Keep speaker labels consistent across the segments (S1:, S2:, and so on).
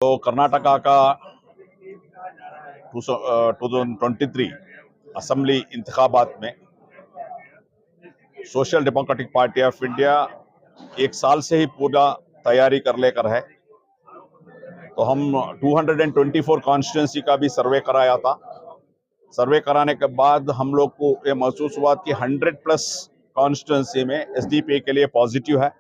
S1: तो कर्नाटका का 2023 असम्बली इंतखाबात में social democratic party of India एक साल से ही पूरा तैयारी कर लेकर है। तो हम 224 कॉन्स्टिट्यूंसी का भी सर्वे कराया था। सर्वे कराने के बाद हम लोग को ये महसूस हुआ कि 100+ कॉन्स्टिट्यूंसी में एसडीपी के लिए पॉजिटिव है,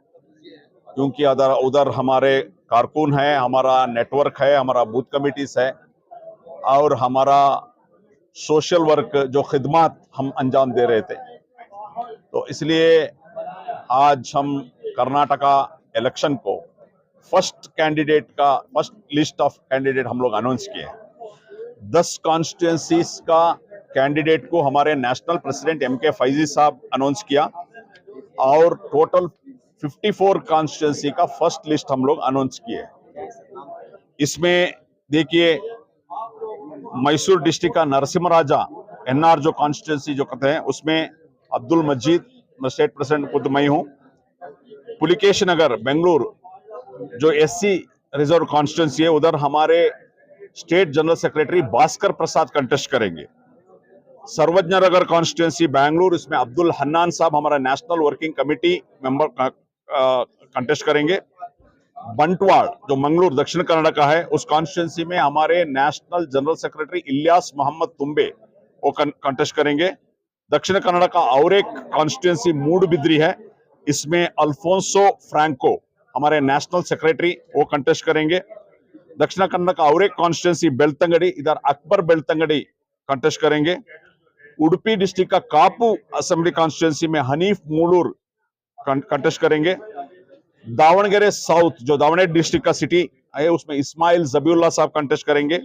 S1: क्योंकि उधर उधर हमारे कारकुन है, हमारा नेटवर्क है, हमारा बूथ कमिटीज है और हमारा सोशल वर्क जो खिदमत हम अंजाम दे रहे थे। तो इसलिए आज हम कर्नाटका इलेक्शन को फर्स्ट लिस्ट ऑफ कैंडिडेट हम लोग अनाउंस किए हैं। 10 कॉन्स्टिट्यूंसीज का कैंडिडेट को हमारे नेशनल प्रेसिडेंट MK फैजी साहब अनाउंस किया और टोटल 54 कॉन्स्टिट्यूंसी का फर्स्ट लिस्ट हम लोग अनाउंस किए। इसमें देखिए, मैसूर डिस्ट्रिक्ट का नरसिम्हराजा NR जो कॉन्स्टिट्यूंसी जो कहते हैं, उसमें अब्दुल मजीद स्टेट प्रेसिडेंट खुद मैं हूं। पुलिकेश नगर बेंगलुरु जो SC रिजर्व कॉन्स्टिट्यूंसी है, उधर हमारे स्टेट जनरल सेक्रेटरी भास्कर प्रसाद कंटेस्ट करेंगे। सर्वज्ञ नगर कॉन्स्टिट्यूंसी बेंगलुरु, इसमें अब्दुल हन्नान साहब हमारा national working committee member contest करेंगे। बंटवाड़ जो मंगलूर दक्षिण कन्नड़ का है, उस कॉन्स्टिट्यूंसी में हमारे national general secretary Ilyas Mohammed Thumbay वो कंटेस्ट करेंगे। दक्षिण कन्नड़ का और एक कॉन्स्टिट्यूंसी मूडबिद्री है, इसमें अल्फोंसो फ्रैंको हमारे नेशनल सेक्रेटरी वो कंटेस्ट करेंगे। दक्षिण कन्नड़ का और एक कॉन्स्टिट्यूंसी बेलतंगड़ी, इधर अकबर बेलतंगड़ी कंटेस्ट करेंगे। उडुपी डिस्ट्रिक्ट का कापू असेंबली कॉन्स्टिट्यूंसी में हनीफ मूलूर कंटेस्ट करेंगे। दावणगेरे साउथ जो दावणगेरे डिस्ट्रिक्ट का सिटी है, उसमें इस्माइल जबीउल्लाह साहब कंटेस्ट करेंगे।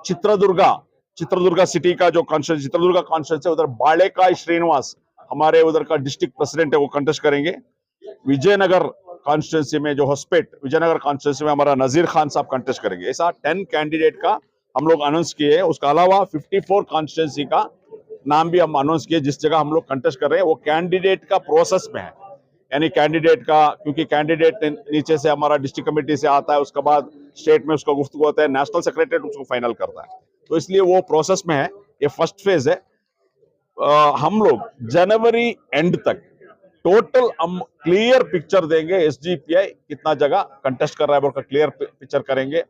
S1: चित्रदुर्गा सिटी का जो चित्रदुर्गा कॉन्स्टिट्यूंसी, उधर बालेकाई श्रीनिवास हमारे उधर का डिस्ट्रिक्ट प्रेसिडेंट है, वो कंटेस्ट करेंगे। विजयनगर कॉन्स्टिट्यूंसी में जो हॉस्पेट विजयनगर कॉन्स्टिट्यूंसी में हमारा नजीर खान साहब कंटेस्ट करेंगे। ऐसा 10 कैंडिडेट का हम लोग अनाउंस किए हैं। उसके अलावा 54 कॉन्स्टिट्यूंसी का नाम भी हम अनाउंस किए, जिस जगह हम लोग कंटेस्ट कर रहे हैं वो कैंडिडेट का प्रोसेस में है। यानी कैंडिडेट का, क्योंकि कैंडिडेट नीचे से हमारा डिस्ट्रिक्ट कमेटी से आता है, उसके बाद स्टेट में उसका गुफ्तगू होता है, नेशनल सेक्रेटरी उसको फाइनल करता है, तो इसलिए वो प्रोसेस में है। ये फर्स्ट फेज है। हम लोग जनवरी एंड तक टोटल हम क्लियर पिक्चर देंगे, SGPI कितना जगह कंटेस्ट कर रहा है वो क्लियर पिक्चर करेंगे।